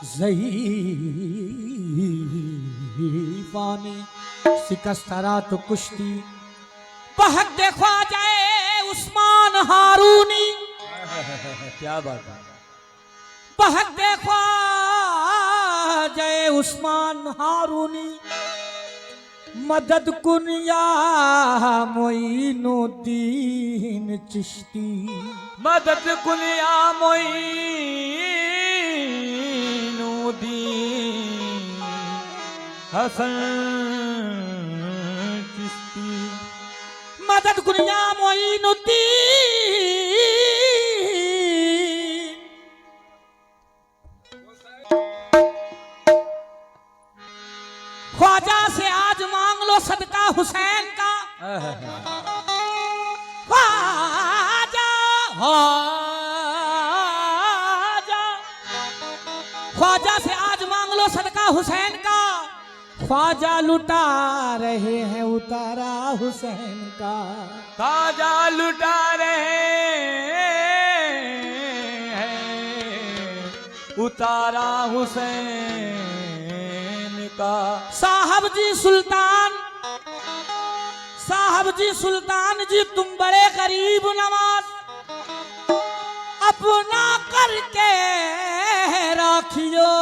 ज़ईफ़ानी शिकस्तरा तो कुश्ती बहक देखो आ जाए उस्मान हारूनी। क्या बात है। बहक देखो आ जाए उस्मान हारूनी। मदद कुन या मोइनुद्दीन चिश्ती। मदद कुन या मोइनुद्दीन हसन चिश्ती। मदद कुन या मोइनुद्दीन। ख्वाजा से आज मांग लो सदका हुसैन का। ख्वाजा ख्वाजा से आज मांग लो सदका हुसैन का। ख्वाजा लुटा रहे हैं उतारा हुसैन का। ख्वाजा लुटा रहे हैं उतारा हुसैन का। साहब जी सुल्तान जी तुम बड़े गरीब नवाज। अपना करके राखियो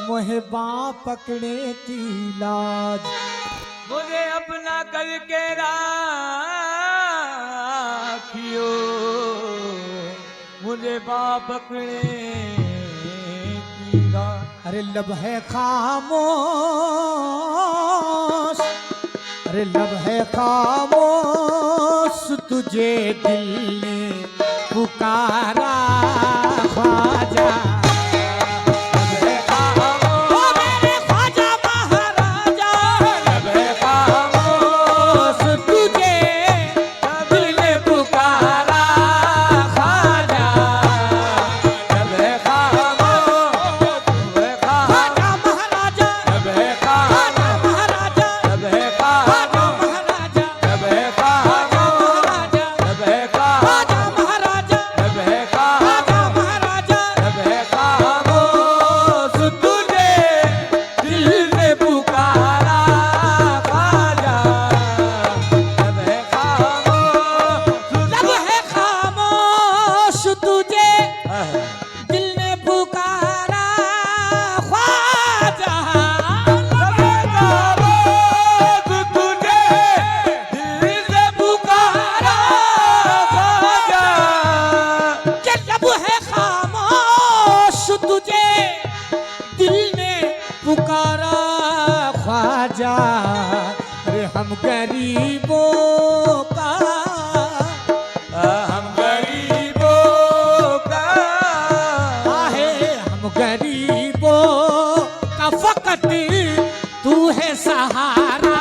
मोहे बाँ पकड़े की लाज। मुझे अपना करके राखियो मुझे बाँ पकड़े की लाज। अरे लब है खामोश। अरे लब है खामोश तुझे दिल ने पुकारा ख्वाजा। अरे हम गरीबों का आहे हम गरीबों का फकत तू है सहारा।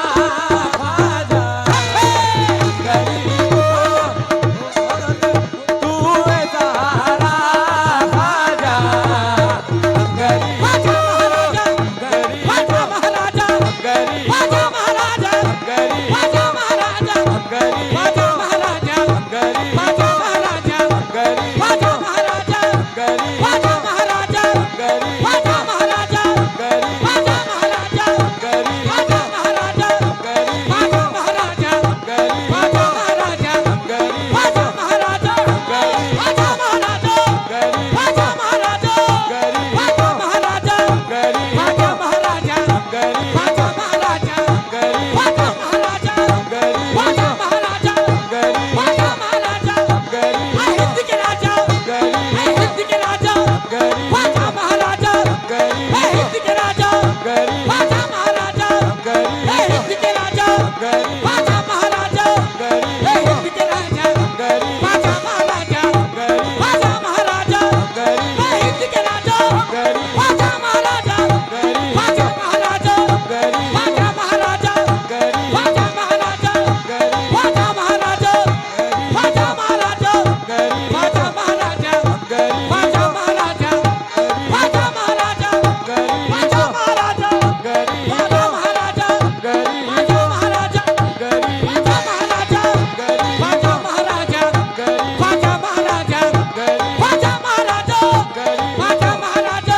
महाराजा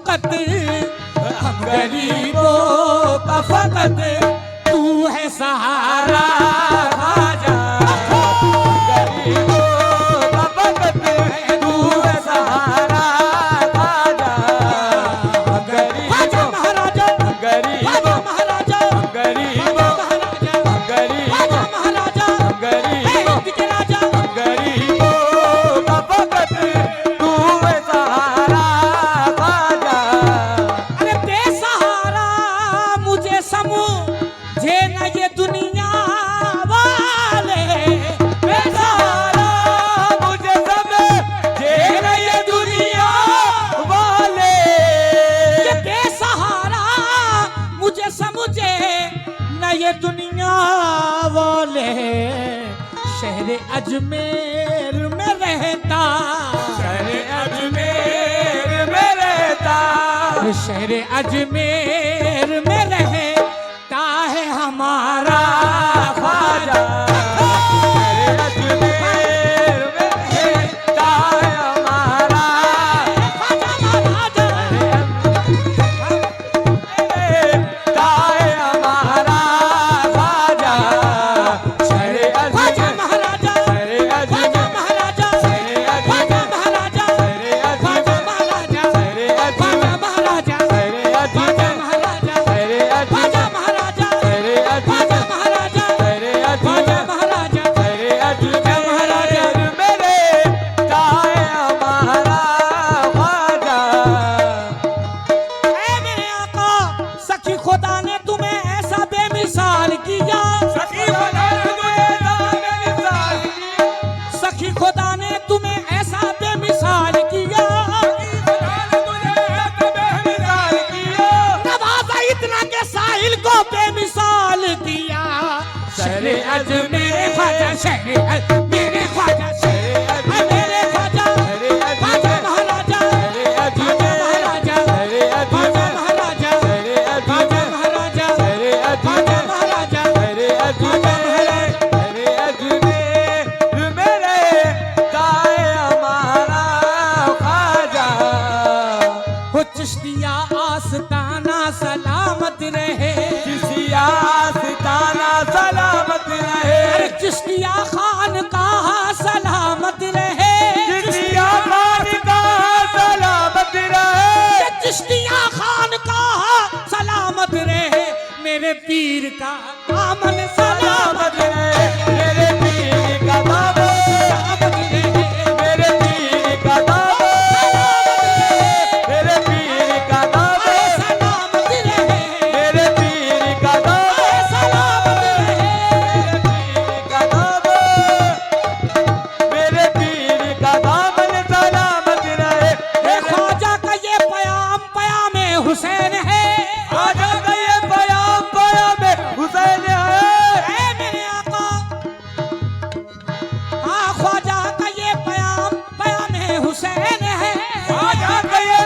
फकत, हम गरीबों का फकत तू है सहारा ख्वाजा। गरीबों का फकत तू है सहारा ख्वाजा। ख्वाजा महाराजा, ख्वाजा महाराजा, गरीबों ख्वाजा महाराजा, हिंद के राजा। गरीबों का फकत तू है सहारा ख्वाजा। अरे बेसहारा मुझे समझे न ये दुनिया वाले, बेसहारा मुझे समझे न ये दुनिया वाले। ये बेसहारा मुझे समझे न ये दुनिया वाले। शहर अजमेर में रहता, शहर अजमेर में रहता, शहर अजमेर में रहता है हमारा ख्वाजा। शहर अजमेर में रहता है हमारा ख्वाजा महाराजा, रहता है हमारा ख्वाजा। शहर ख्वाजा अजमेर महाराजा, शहर ख्वाजा अजमेर महाराजा, शहर ख्वाजा अजमेर महाराजा, शहर ख्वाजा अजमेर महाराजा, शहर ख्वाजा अजमेर महाराजा, शहर ख्वाजा अजमेर महाराजा, शहर ख्वाजा अजमेर महाराजा, शहर ख्वाजा अजमेर महाराजा, शहर ख्वाजा अजमेर महाराजा। शहर अजमेर में रहता है हमारा ख्वाजा। ऐ मेरे आका, सखी खुदा ने तुम्हें ऐसा बेमिसाल किया, सखी खुदा ने तुम्हें बेमिसाल किया, सखी खुदा ने तुम्हें ऐसा बेमिसाल किया, खुदा ने तुझे ऐसा बेमिसाल किया। नवाजा इतना के साहिल को बेमिसाल किया। शहर अजमेर मेरे ख्वाजा, शहर मेरे ख्वाजा, ऐ मेरे ख्वाजा, ख्वाजा महाराजा, ख्वाजा महाराजा, ख्वाजा महाराजा, ख्वाजा महाराजा, ख्वाजा महाराजा, ख्वाजा महाराजा। हो चिश्तिया आस्ताना सलामत रहे, अरे चिश्तिया खान का सलामत रहे, चिश्तिया खान का सलामत रहे। मेरे पीर का आमन सलामत रहे, सलामत रहे, सलामत रहे, सलामत रहे। ख्वाजा का ये पयाम पयाम हुसैन है, ऐ मेरे आका। हाँ, ख्वाजा का ये पयाम पयाम हुसैन है, ये ख्वाजा का ये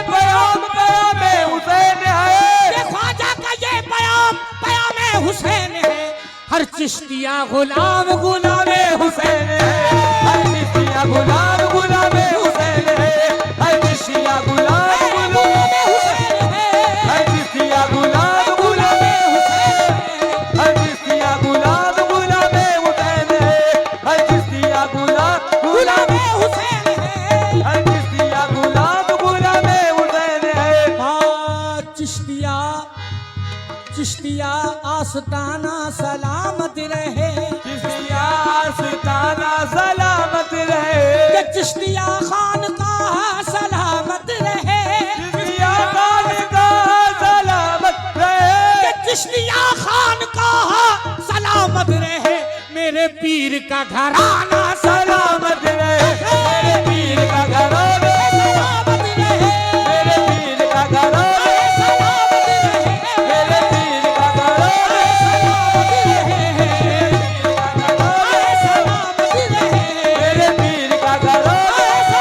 पयाम पयाम हुसैन है। हर चिश्तिया गुलाम गुलाम हुसैन है, गुलाम गुलाम हुसैन है, हर चिश्तिया गुलाम गुलाम हुसैन है, हर चिश्तिया गुलाम गुलाम हर चिश्तिया गुलाम गुलाम हुसैन है, हर चिश्तिया गुलाम गुलाम हुसैन है। हर चिश्तिया गुलाम गुलाम हुसैन है। हाँ, चिश्तिया चिश्तिया आस्ताना सलामत रहे, चिश्तिया आस्ताना सलामत रहे, कि चिश्तिया खान का सलामत रहे, चिश्तिया खान का सलामत रहे, कि चिश्तिया खान का सलामत रहे। मेरे पीर का घराना सलामत रहे, मेरे पीर का घराना सलामत रहे, मेरे पीर का घराना सलामत रहे, मेरे पीर का घराना सलामत रहे, सलामत रहे, मेरे पीर का घराना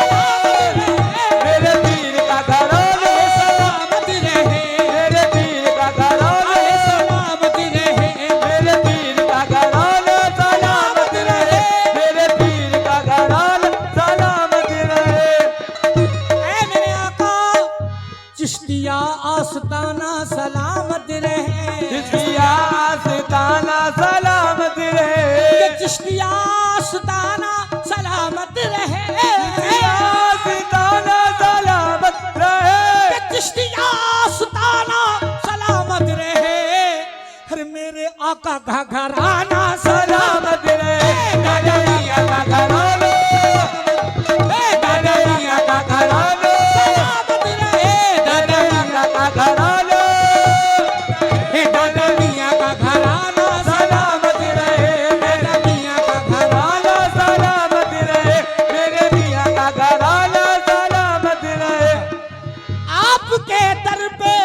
मेरे पीर का घराना सलामत रहे, मेरे पीर का घराना सलामत रहे, मेरे पीर का घराना सलामत रहे, मेरे चिश्तिया आस्ताना सलामत रहे, चिश्तिया आस्ताना सलामत रहे, चिश्तिया आस्ताना सलामत रहे, चिश्तिया आस्ताना सलामत रहे, चिश्तिया आस्ताना सलामत रहे। हर मेरे आका का घराना सलामत रहे, गजरिया का घराना, गजरिया का घराना सलामत रहे, गजरिया का घराना, दादा मियाँ का घराना सलामत रहे, मेरे मियाँ का घराना सलामत रहे, मेरे मियाँ का घराना सलामत रहे। आपके दर पे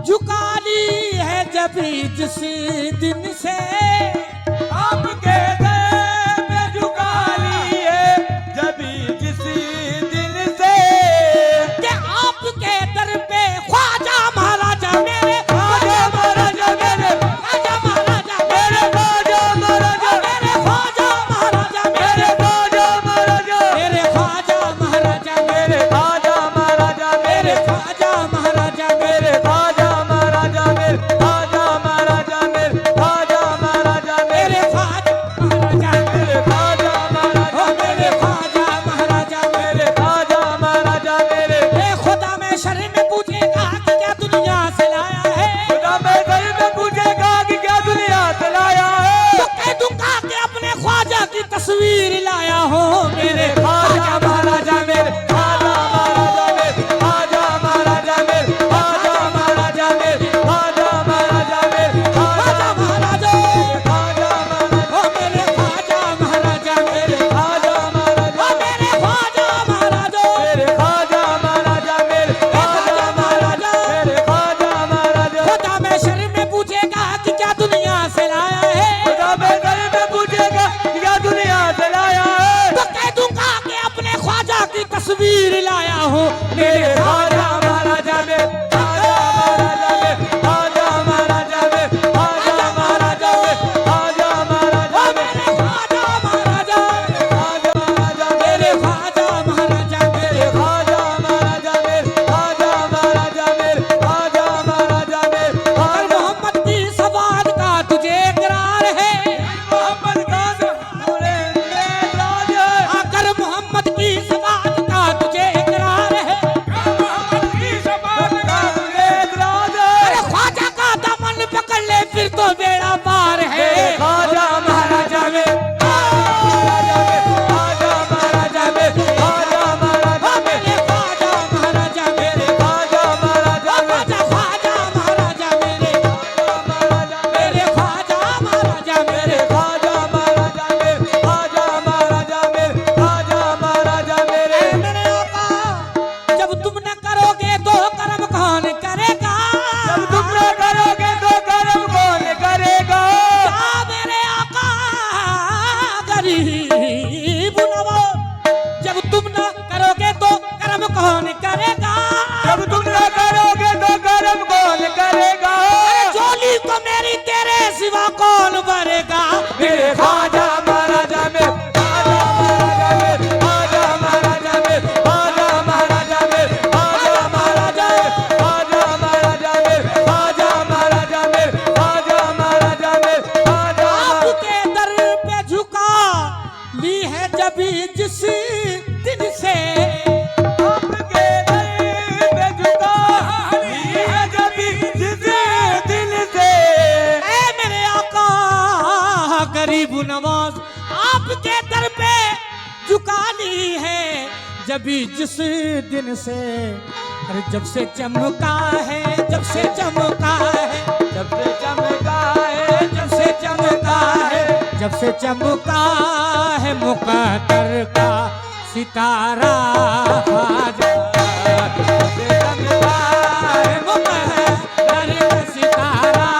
झुकानी है जब जिस दिन से, आपके दर पे झुका ली है जब जिस दिन से, कि आपके दर पे ख्वाजा महाराजा मेरे, ख्वाजा महाराजा मेरे, ख्वाजा महाराजा मेरे ख्वाजा महाराजा, मेरे ख्वाजा महाराजा मेरे ख्वाजा महाराजा, मेरे ख्वाजा महाराजा मेरे ख्वाजा महाराजा, मेरे ख्वाजा महाराजा मेरे ख्वाजा महाराजा, मेरे ख्वाजा महाराजा, मेरे ख्वाजा महाराजा, मेरे ख्वाजा महाराजा मेरे ख्वाजा महाराजा, मेरे ख्वाजा महाराजा मेरे ख्वाजा महाराजा, मेरे ए खुदा में शर्म में पूछेगा कि क्या दुनिया से लाया है, खुदा मैं घर में पूछेगा कि क्या दुनिया से लाया है, तो कह दूंगा कि अपने ख्वाजा की तस्वीर लाया हो मेरे ख्वाजा महाराजा, मेरे ख्वाजा महाराजा, मेरे ख्वाजा महाराजा, मेरे ख्वाजा महाराजा, मेरे ख्वाजा महाराजा, मेरे ख्वाजा महाराजा ख्वाजा महाराजा, ओ मेरे ख्वाजा महाराजा मेरे ख्वाजा महाराजा, ओ मेरे ख्वाजा महाराजा मेरे ख्वाजा महाराजा, मेरे ख्वाजा महाराजा, मेरे ख्वाजा महाराजा, खुदा में शर्म में पूछेगा कि क्या दुनिया से लाया है, खुदा मैं घर में पूछेगा कि क्या दुनिया से लाया है, तो कह दूंगा कि अपने ख्वाजा की तस्वीर लाया हो मेरे ख्वाजा महाराजा, मेरे ख्वाजा महाराजा, मेरे ख्वाजा महाराजा, मेरे ख्वाजा महाराजा, मेरे ख्वाजा महाराजा, ओ मेरे ख्वाजा महाराजा ख्वाजा महाराजा, मेरे ख्वाजा महाराजा मेरे ख्वाजा महाराजा, मेरे ख्वाजा महाराजा, मेरे ख्वाजा महाराजा, मेरे अगर ख्वाजा मोहम्मद की सवाद का तुझे इकरार है, मोहम्मद खान पूरे राज है, अगर मोहम्मद की सवाद का तुझे इकरार है, मोहम्मद की सबात का पूरे राज है, अरे ख्वाजा का दामन पकड़ ले फिर तो बेड़ा पार है, मेरे ख्वाजा महाराजा, मेरे ख्वाजा महाराजा, मेरे ख्वाजा महाराजा, ओ मेरे ख्वाजा महाराजा मेरे ख्वाजा महाराजा, ख्वाजा ख्वाजा महाराजा मेरे मेरे ख्वाजा महाराजा, मेरे ख्वाजा महाराजा मेरे ख्वाजा महाराजा, मेरे ख्वाजा महाराजा, मेरे ख्वाजा महाराजा, मेरे ऐ मेरे आका जब तुम न करोगे तो कर्म कौन करेगा, जब तुम न करोगे तो कर्म कौन करेगा, क्या मेरे आका गरीब नवाज जब तुम न करोगे तो कर्म कौन करेगा, जब तुम न करोगे तो कर्म कौन करेगा, अरे झोली को मेरी तेरे सिवा कौन भरेगा, मेरे ख्वाजा महाराजा, मेरे ख्वाजा महाराजा, मेरे ख्वाजा महाराजा, मेरे ख्वाजा महाराजा, मेरे ख्वाजा महाराजा, मेरे ख्वाजा महाराजा, मेरे ख्वाजा महाराजा, मेरे ख्वाजा महाराजा, आपके दर पे झुका ली है जब जिस दिन से, आपके दर पे झुका ली है जब जिस दिन से, ऐ मेरे आका गरीब नवाज आपके दर पे झुका ली है जब जिस दिन से, अरे जब से चमका है, जब से चमका है, जब से चमका है, जब से चमका है, जब से चमका है मुकद्दर का सितारा ख्वाजा, जब से चमका है मुकद्दर का सितारा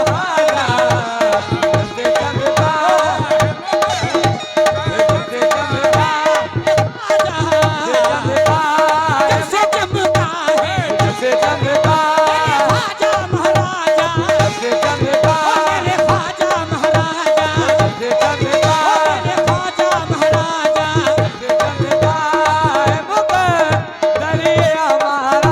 ख्वाजा, जब से चमका है, जब से चमका जब से चमका है, जब से चमका ख्वाजा महाराजा, जब से चमका मेरे ख्वाजा महाराजा, जब से चमका मेरे ख्वाजा महाराजा, जब से चमका है मुकद्दर हमारा,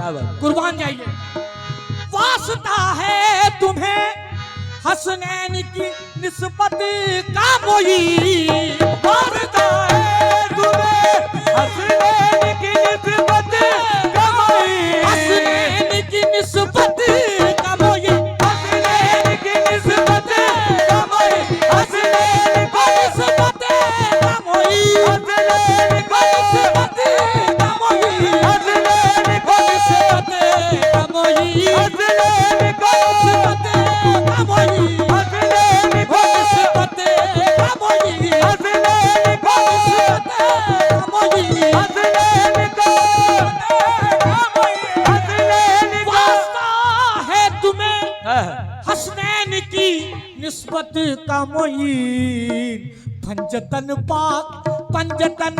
क्या बात कुर्बान जाइए। वास्ता है तुम्हें हसनैन की निस्बत का मोई, वास्ता है तुम्हें हसनैन की निस्बत का मोई, हसनैन की निस्बत का मोई, हसनैन की निस्बत का मोई, हसनैन की निस्बत का मोई, हसनैन की निस्बत का मोई, हसनैन की निस्बत का मोई, हसनैन की निस्बत का मोई, हसनैन की निस्बत का मोई, हसनैन की निस्बत का मोई, हसनैन की हसनैन की वास्ता है तुम्हें हाँ। हसनैन की निस्बत का मोईन, पंजतन पाक का, पंजतन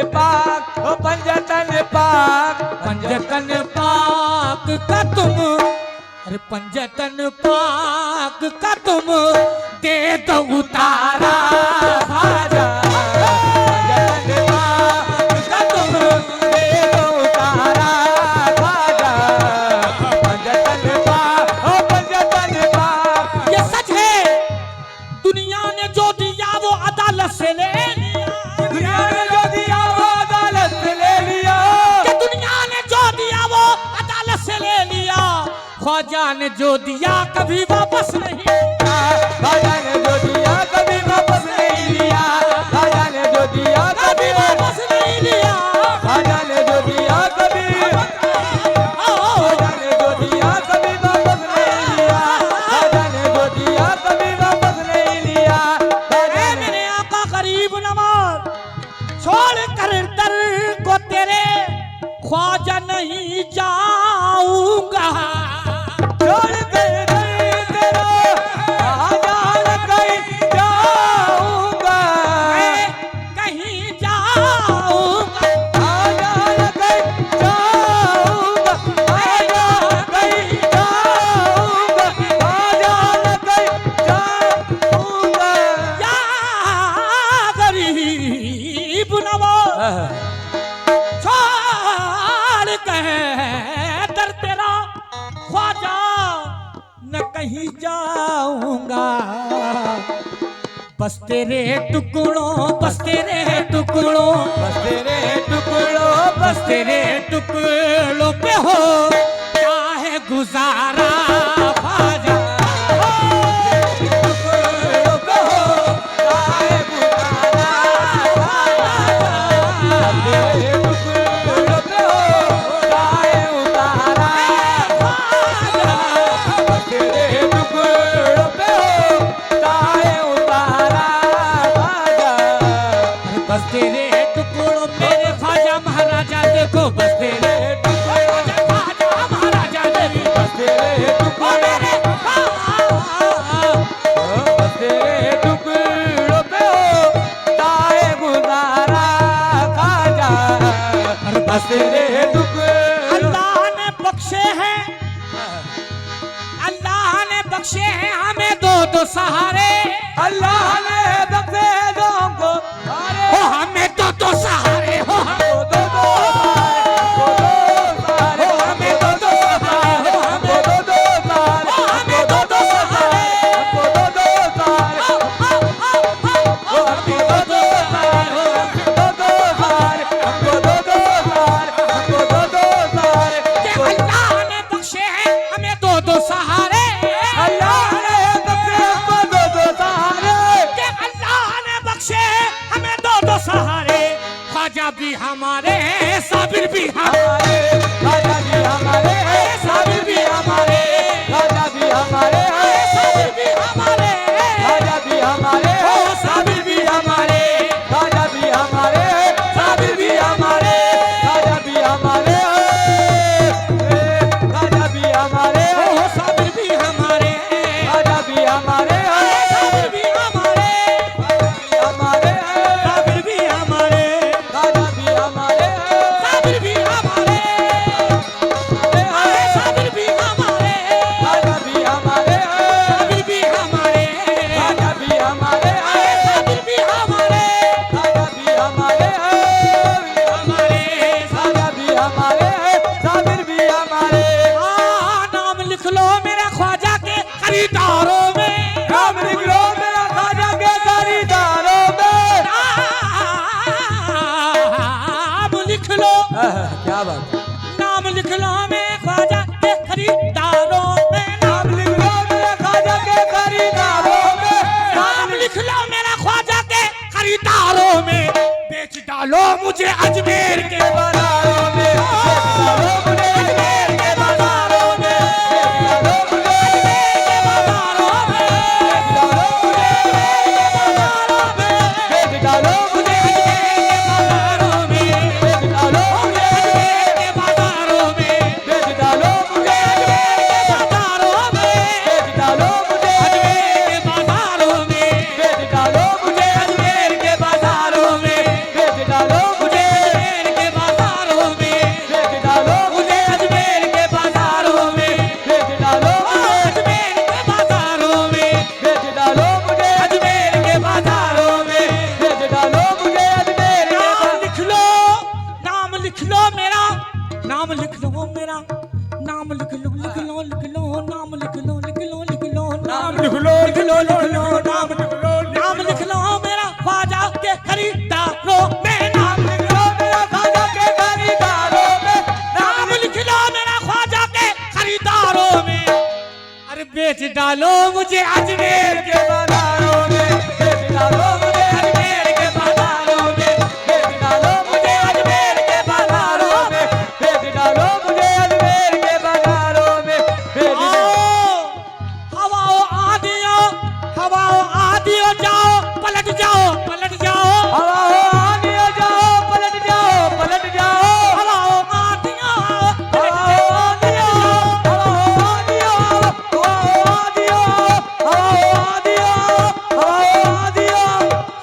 पाक ओ पंजतन पाक पंजतन पाक का तुम, अरे पंजतन पाक का तुम दे दो उतारा आजा पंजतन पाक का तुम दे दो उतारा आजा पंजतन पाक ओ पंजतन पाक ये सच है, दुनिया ने जो दिया वो अदालत से ले लिया, दुनिया ने जो दिया वो अदालत से ले लिया कि दुनिया ने जो दिया वो अदालत से ले लिया, ख्वाजा ने जो दिया कभी वापस नहीं, राजा ने जो दिया कभी वापस नहीं लिया राजा ने जो दिया कभी कभी वापस नहीं लिया, राजा ने जो दिया कभी राजा ने जो दिया कभी वापस नहीं लिया राजा ने जो दिया कभी वापस नहीं लिया राजा ऐ ने मेरे आका करीब नवाज, छोड़ कर दर को तेरे ख्वाजा नहीं जाऊंगा, छोड़ कर नहीं तेरा आजाद कहीं जाऊंगा मैं कहीं जाऊंगा, आजाद कहीं जाऊंगा आजाद कहीं जाऊंगा आजाद कहीं जाऊंगा या गरीब नवाज, छोड़ कर दर तेरा ख्वाजा न कहीं जाऊंगा, बस तेरे टुकड़ों, बस तेरे टुकड़ों, बस तेरे टुकड़ों बस तेरे टुकड़ों पे हो चाहे गुजारा ख्वाजा, टुकड़ों पे हो चाहे गुजारा तेरे टुकड़ों पे हो चाहे उतारा तेरे टुकड़ों पे हो चाहे उतारा बस तेरे टुकड़ों मेरे ख्वाजा महाराजा देखो, बस तेरे ख्वाजा महाराजा देखो, बस तेरे ओ मेरे बस तेरे टुकड़ों पे हो चाहे गुजारा खाजा बस तेरे टुकड़ों अल्लाह ने बख्शे हैं, अल्लाह ने बख्शे हैं हमें दो दो सहारे, अल्लाह ने बख्शे दो को सारे हो हमें दो दो सहारे, हो दो दो सारे हो हमें दो दो सहारे, हो हमें दो दो सारे हो हमें दो दो सहारे, दो दो सारे हो हमें दो दो सहारे, दो दो सारे हमको दो दो सारे हमको दो दो सारे कि अल्लाह ने बख्शे हैं हमें दो दो सहारे, अल्लाह ने बख्शे हमको दो दो सहारे कि अल्लाह ने बख्शे हैं हमें दो दो सहारे, ख्वाजा भी हमारे हैं, साबिर भी हमारे, राजा भी हमारे साबिर भी हमारे, राजा भी हमारे साबिर भी हमारे, राजा भी हमारे ओ साबिर भी हमारे, राजा भी हमारे साबिर भी हमारे, राजा भी हमारे राजा भी हमारे ओ साबिर भी हमारे, राजा भी हमारे साबिर भी हमारे, हमारे साबिर भी हमारे, राजा भी हमारे साबिर भी हमारे, साबिर भी हमारे, राजा भी हमारे बात है। नाम लिख लो मेरे ख्वाजा के खरीदारों में, नाम लिख लो मेरे ख्वाजा के खरीदारों में, नाम लिख लो मेरा ख्वाजा के खरीदारों में, बेच डालो मुझे अजमेर के बाजारों में, बेच डालो मुझे अजमेर के बाजारों में, बेच डालो मुझे अजमेर के बाजारों में, बेच डालो मुझे अजमेर के बाजारों में, बेच डालो मुझे अजमेर के बाजारों में, बेच डालो मुझे अजमेर के बाजारों में, बेच डालो मुझे अजमेर के बाजारों में, बेच डालो मुझे अजमेर के बाजारों में, बेच डालो मुझे अजमेर के बाजारों में, बेच डालो मुझे अजमेर के बाजारों में, बेच डालो अजमेर के बाजारों में, बेच डालो मुझे अजमेर के बाजारों में, बेच डालो मुझे अजमेर के नाम लिख लो मेरा, नाम लिख लो मेरा, नाम लिख लो नाम लिख लो नाम लिख लो नाम लिख लो मेरा ख्वाजा के खरीदारों में, नाम लिख लो मेरा ख्वाजा के खरीदारों में, नाम लिख लो मेरा ख्वाजा के खरीदारों में, अरे बेच डालो मुझे अजमेर के के बाजारों में, बेच डालो मुझे अजमेर के बाजारों में, बेच डालो मुझे अजमेर के बाजारों में, बेच डालो मुझे अजमेर के बाजारों में, बेच हवाओ आदियो जाओ पलट जाओ हवाओ आदियो जाओ पलट जाओ पलट जाओ, हवाओ आदियो हवाओ आदियो हवाओ आदियो हवाओ आदियो हवाओ आदियो हवाओ आदियो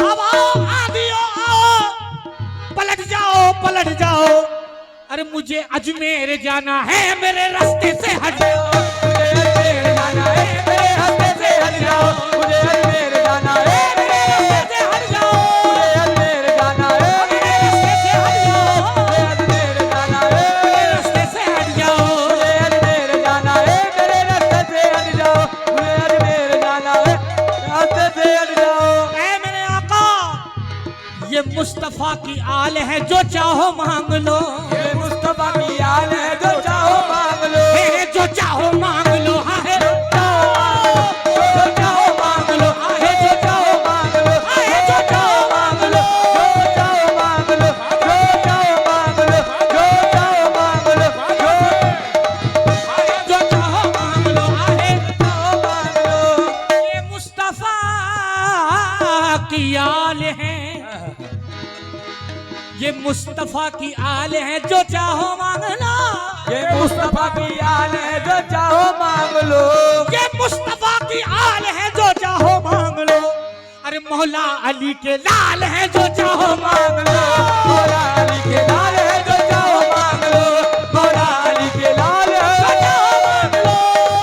हवाओ आदियो पलट जाओ, अरे मुझे अजमेर जाना है मेरे रास्ते से हट जाओ, मुझे अजमेर जाना है मेरे रास्ते से हट जाओ, मुझे अजमेर जाना है मेरे रास्ते से हट जाओ, मुझे अजमेर जाना है मेरे रास्ते से हट जाओ, मुझे अजमेर जाना है मेरे रास्ते से हट जाओ, मुझे अजमेर जाना है मेरे रास्ते से हट जाओ, मुझे अजमेर जाना है रास्ते से हट जाओ। ऐ मेरे आका, ये मुस्तफा की आल है जो चाहो मांग लो, ये मुस्तफा की आल है जो चाहो मांग लो, जो चाहो मांग लो, हाँ है जो चाहो मांग लो, आहे जो चाहो मांग लो, आहे जो चाहो मांग लो, जो चाहो मांग लो, जो चाहो मांग लो, जो चाहो मांग लो, जो चाहो मांग लो, आहे चाहो मांग लो। ये मुस्तफा की आल है, ये मुस्तफा की आल है जो चाहो मांग लो, ये मुस्तफा की आल है जो चाहो मांग लो, ये मुस्तफा की आल है जो चाहो मांग लो, अरे मौला अली के लाल है जो चाहो मांग लो, मौला अली के लाल है जो चाहो मांग लो, मौला अली के लाल है जो चाहो मांग लो,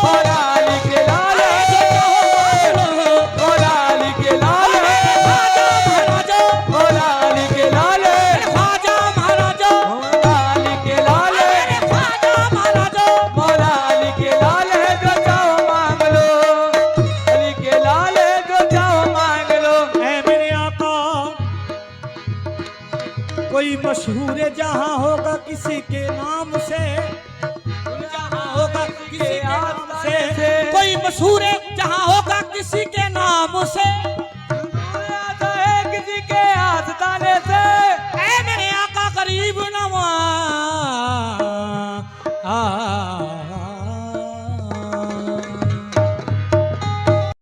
मौला अली के लाल है जो चाहो मांग लो, मौला अली के लाल है मौला अली के लाल है ख्वाजा महाराजो, मौला अली के लाल है ख्वाजा महाराजो, मौला अली के लाल है जो चाहो मांग लो, अली के लाल है जो चाहो मांग लो। ऐ मेरे आका, कोई मशहूर जहां होगा किसी के नाम से, जहां होगा किसी के नाम से, कोई मशहूर जहां होगा किसी के नाम से,